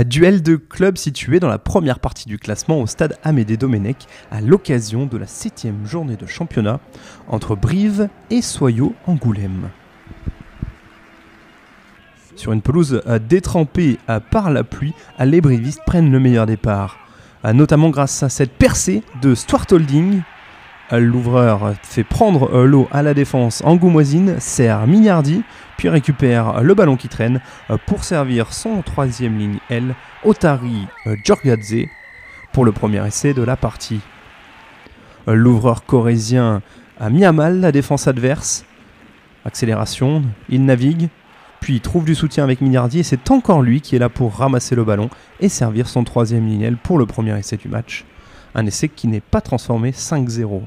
Duel de clubs situé dans la première partie du classement au stade Amédée Domenech à l'occasion de la 7e journée de championnat entre Brive et Soyaux-Angoulême. Sur une pelouse détrempée par la pluie, les brivistes prennent le meilleur départ, notamment grâce à cette percée de Stuart Holding. L'ouvreur fait prendre l'eau à la défense angoumoisine, sert Mignardi, puis récupère le ballon qui traîne pour servir son troisième ligne L, Otari Giorgadze, pour le premier essai de la partie. L'ouvreur corrézien a mis à mal la défense adverse. Accélération, il navigue, puis trouve du soutien avec Mignardi et c'est encore lui qui est là pour ramasser le ballon et servir son troisième ligne L pour le premier essai du match. Un essai qui n'est pas transformé 5-0.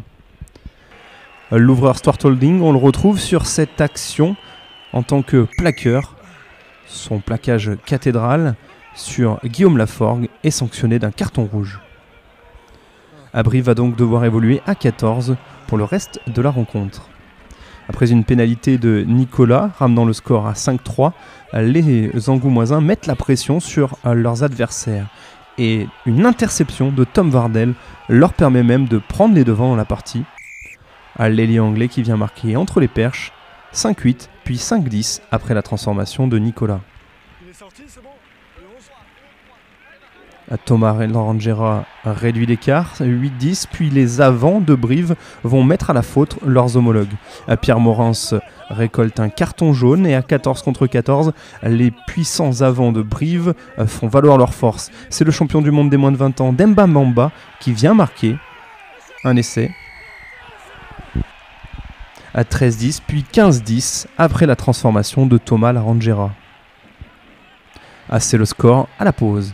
L'ouvreur Stuart Holding, on le retrouve sur cette action en tant que plaqueur. Son plaquage cathédral sur Guillaume Laforgue est sanctionné d'un carton rouge. Brive va donc devoir évoluer à 14 pour le reste de la rencontre. Après une pénalité de Nicolas ramenant le score à 5-3, les Angoumoisins mettent la pression sur leurs adversaires. Et une interception de Tom Wardell leur permet même de prendre les devants dans la partie. L'ailier anglais qui vient marquer entre les perches 5-8 puis 5-10 après la transformation de Nicolas. Thomas Larangera réduit l'écart 8-10 puis les avants de Brive vont mettre à la faute leurs homologues. Pierre Morens récolte un carton jaune et à 14 contre 14, les puissants avants de Brive font valoir leur force. C'est le champion du monde des moins de 20 ans, Demba Mamba, qui vient marquer un essai. À 13-10 puis 15-10 après la transformation de Thomas Larangera. C'est le score à la pause.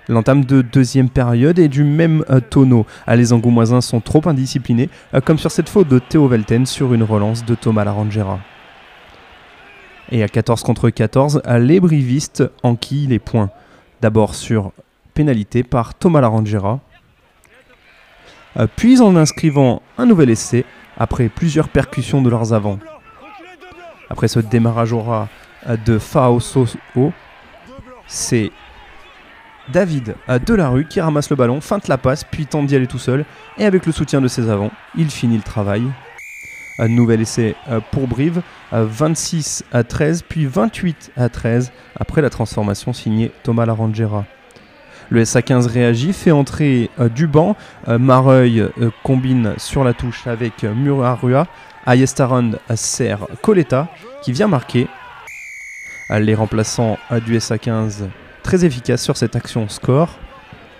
L'entame de deuxième période est du même tonneau. Les Angoumoisins sont trop indisciplinés, comme sur cette faute de Théo Velten sur une relance de Thomas Larangera. Et à 14 contre 14, les brivistes enquillent les points. D'abord sur pénalité par Thomas Larangera, puis en inscrivant un nouvel essai après plusieurs percussions de leurs avants. Après ce démarrage au ras de Faoso, c'est David Delarue qui ramasse le ballon, feinte la passe, puis tente d'y aller tout seul. Et avec le soutien de ses avants, il finit le travail. Nouvel essai pour Brive, 26-13, puis 28-13 après la transformation signée Thomas Larangera. Le SA15 réagit, fait entrer du banc. Mareuil combine sur la touche avec Murarua. Ayestaron sert Coletta qui vient marquer. Les remplaçants du SA15 très efficaces sur cette action score.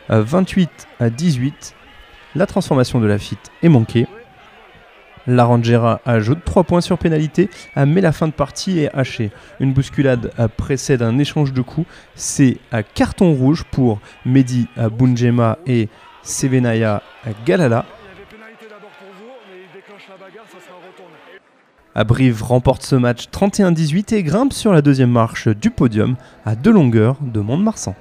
28-18. La transformation de Lafitte est manquée. Larangera ajoute 3 points sur pénalité, mais la fin de partie est hachée. Une bousculade précède un échange de coups. C'est carton rouge pour Mehdi Bounjema et Sevenaya Galala. Brive remporte ce match 31-18 et grimpe sur la deuxième marche du podium à 2 longueurs de Mont-de-Marsan.